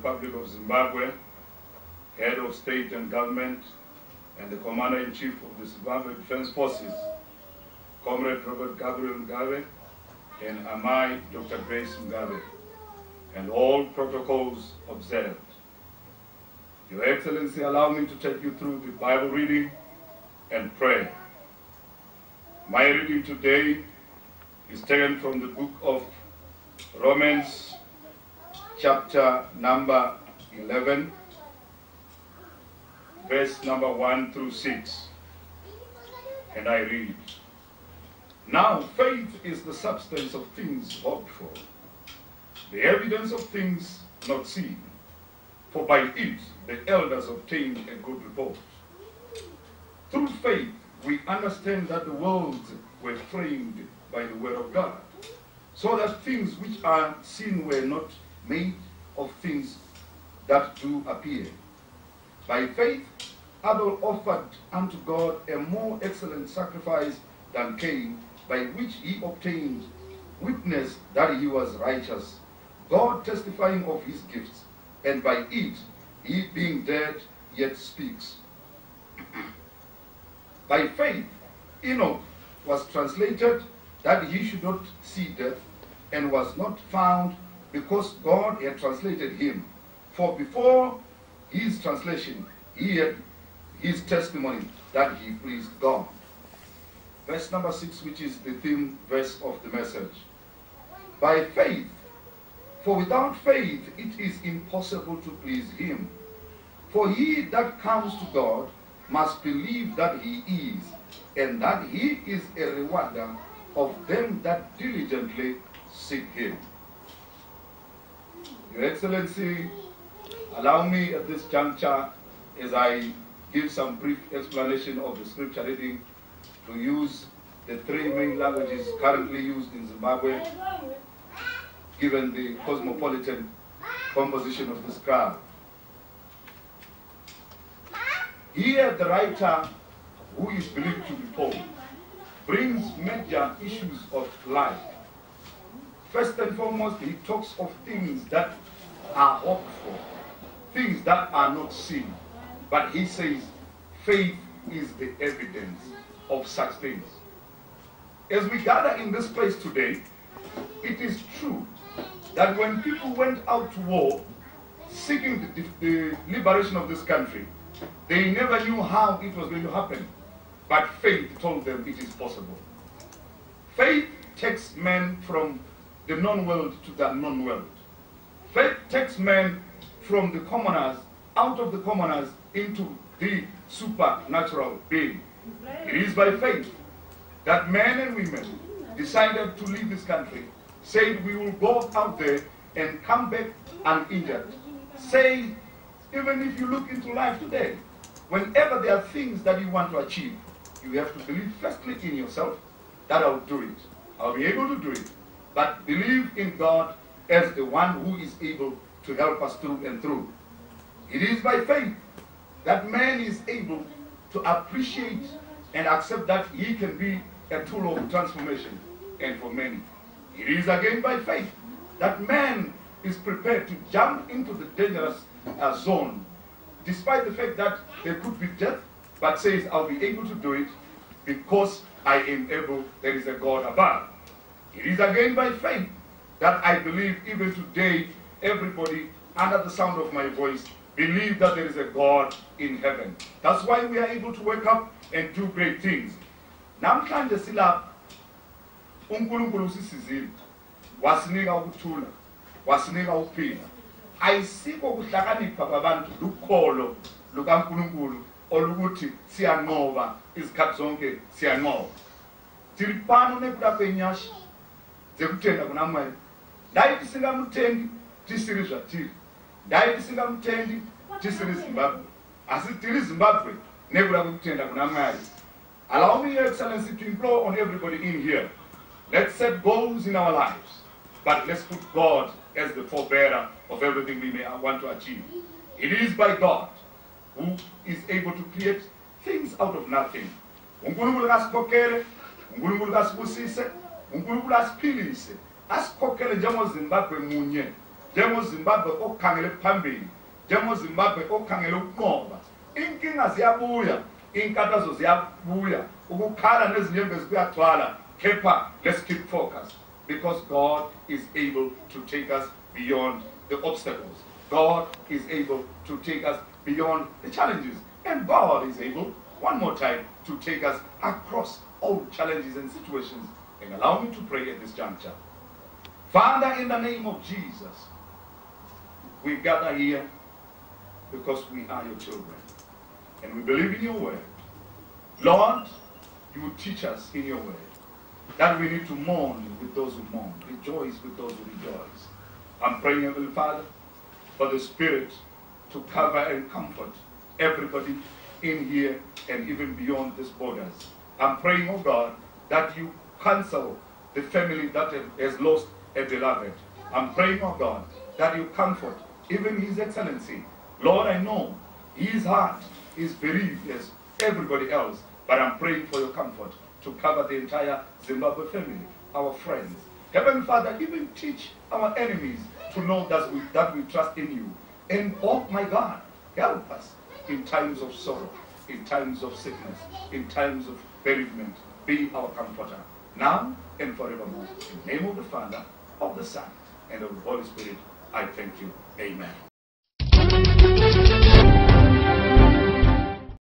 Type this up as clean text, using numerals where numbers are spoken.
Republic of Zimbabwe, Head of State and Government, and the Commander-in-Chief of the Zimbabwe Defense Forces, Comrade Robert Gabriel Mugabe, and Amai Dr. Grace Mugabe, and all protocols observed. Your Excellency, allow me to take you through the Bible reading and prayer. My reading today is taken from the book of Romans, chapter number 11, verse number 1 through 6. And I read, "Now faith is the substance of things hoped for, the evidence of things not seen. For by it the elders obtained a good report. Through faith we understand that the worlds were framed by the word of God, so that things which are seen were not made of things that do appear. By faith Abel offered unto God a more excellent sacrifice than Cain, by which he obtained witness that he was righteous, God testifying of his gifts, and by it he being dead yet speaks. By faith Enoch was translated that he should not see death, and was not found, because God had translated him. For before his translation he had his testimony that he pleased God." Verse number 6, which is the theme verse of the message. By faith, for without faith it is impossible to please him. For he that comes to God must believe that he is, and that he is a rewarder of them that diligently seek him. Your Excellency, allow me at this juncture, as I give some brief explanation of the scripture reading, to use the three main languages currently used in Zimbabwe, given the cosmopolitan composition of this crowd. Here the writer, who is believed to be Paul, brings major issues of life. First and foremost, he talks of things that are hoped for, things that are not seen. But he says faith is the evidence of such things. As we gather in this place today, it is true that when people went out to war seeking the liberation of this country, they never knew how it was going to happen. But faith told them it is possible. Faith takes men from the non-world to the non-world. Faith takes men from the commoners, out of the commoners, into the supernatural being. It is by faith that men and women decided to leave this country, said we will go out there and come back uninjured. Say, even if you look into life today, whenever there are things that you want to achieve, you have to believe firstly in yourself that I'll do it. I'll be able to do it. But believe in God as the one who is able to help us through and through. It is by faith that man is able to appreciate and accept that he can be a tool of transformation, and for many. It is again by faith that man is prepared to jump into the dangerous zone, despite the fact that there could be death, but says, I'll be able to do it because I am able, there is a God above. It is again by faith that I believe even today, everybody under the sound of my voice believe that there is a God in heaven. That's why we are able to wake up and do great things. Namhlanje silapha uNkulunkulu usisizile, wasinika ukuthula, wasinika ukuphila. Ayisikho ukuhlakanipha kwabantu lukholo lukaNkulunkulu olukuthi siyanqoba izikhathi zonke siyanqoba. Tilipano nekulapenyashi zekuthenga kunamwe. Ndayithi singamthengi tisirizwa thile. Ndayithi singamthengi tisiri Zimbabwe. Asitiri Zimbabwe nekula kuthenga kunamwe. Allow me, Your Excellency, to implore on everybody in here. Let's set goals in our lives, but let's put God as the forebearer of everything we may want to achieve. It is by God who is able to create things out of nothing. uNkulunkulu kasikhokhele, uNkulunkulu kasibusise, uNkulunkulu asiphilise, asikhokele njengoZimbabwe munye njengoZimbabwe okhangele phambili, njengoZimbabwe okhangele ukunqoba. Inkinga ziyabuya, inkathazo ziyabuya, ukukhala nezinyembezi kuyagcwala. Kepha, let's keep focused, because God is able to take us beyond the obstacles. God is able to take us beyond the challenges. And God is able, one more time, to take us across all challenges and situations. And allow me to pray at this juncture. Father, in the name of Jesus, we gather here because we are your children. And we believe in your word. Lord, you will teach us in your word that we need to mourn with those who mourn, rejoice with those who rejoice. I'm praying, Heavenly Father, for the Spirit to cover and comfort everybody in here and even beyond these borders. I'm praying, oh God, that you counsel the family that has lost a beloved. I'm praying, oh God, that you comfort even His Excellency. Lord, I know his heart is bereaved as everybody else, but I'm praying for your comfort to cover the entire Zimbabwe family, our friends. Heavenly Father, even teach our enemies to know that we trust in you. And oh my God, help us in times of sorrow, in times of sickness, in times of bereavement. Be our comforter, now and forevermore. In the name of the Father, of the Son, and of the Holy Spirit, I thank you. Amen.